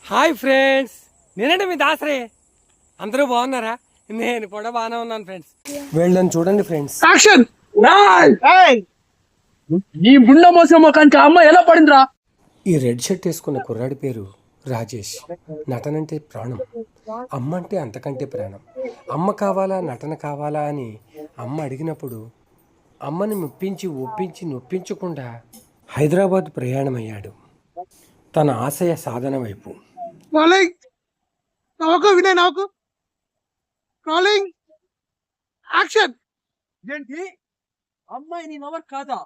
Hi friends, నేనంటే మీ దాసరే. అందరూ బాగున్నారా? నేను కూడా బాగానే ఉన్నాను ఫ్రెండ్స్. వీళ్ళని చూడండి ఫ్రెండ్స్. యాక్షన్ ఈ బుండ మోసిన ముఖానికి ఆ అమ్మాయి ఎలా పడిందిరా? ఈ రెడ్ షర్ట్ వేసుకున్న కుర్రాడి పేరు రాజేష్. నటనంటే ప్రాణం, అమ్మ అంటే అంతకంటే ప్రాణం. అమ్మ కావాలా, నటన కావాలా అని అమ్మ అడిగినప్పుడు అమ్మని ఒప్పించి నొప్పించకుండా హైదరాబాద్ ప్రయాణమయ్యాడు తన ఆశయ సాధన వైపు. రోలింగ్ నవ్వకు వినయ్, నవ్వకు. Rolling action. ఏంటి అమ్మాయి నీ నవ్వర్ కాదా?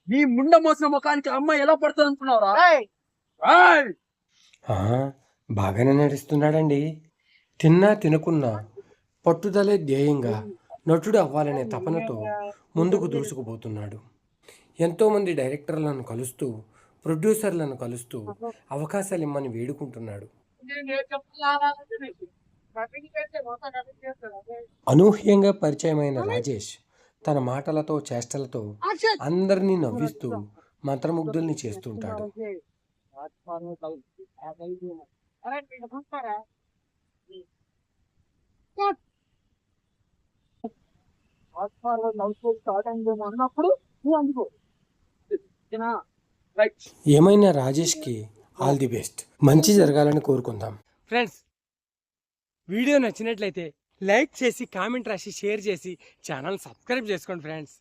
నీ ముండ మోసిన ముఖానికి అమ్మాయి ఎలా పడుతుంది అనుకున్నావురా? ఆ, బాగానే నడుస్తున్నాడండి. తిన్నా తినకున్నా పట్టుదలే ధ్యేయంగా నటుడు అవ్వాలనే తపనతో ముందుకు దూసుకుపోతున్నాడు. ఎంతోమంది డైరెక్టర్లను కలుస్తూ, ప్రొడ్యూసర్లను కలుస్తూ అవకాశాలు ఇమ్మని వేడుకుంటున్నాడు. అనూహ్యంగా పరిచయమైన రాజేష్ తన మాటలతో, చేష్టలతో అందరినీ నవ్విస్తూ మంత్రముగ్ధుల్ని చేస్తుంటాడు. ఏమైనా రాజేష్కి ఆల్ ది బెస్ట్, మంచి జరగాలని కోరుకుందాం. ఫ్రెండ్స్, వీడియో నచ్చినట్లయితే లైక్ చేసి, కామెంట్ రాసి, షేర్ చేసి ఛానల్ సబ్స్క్రైబ్ చేసుకోండి ఫ్రెండ్స్.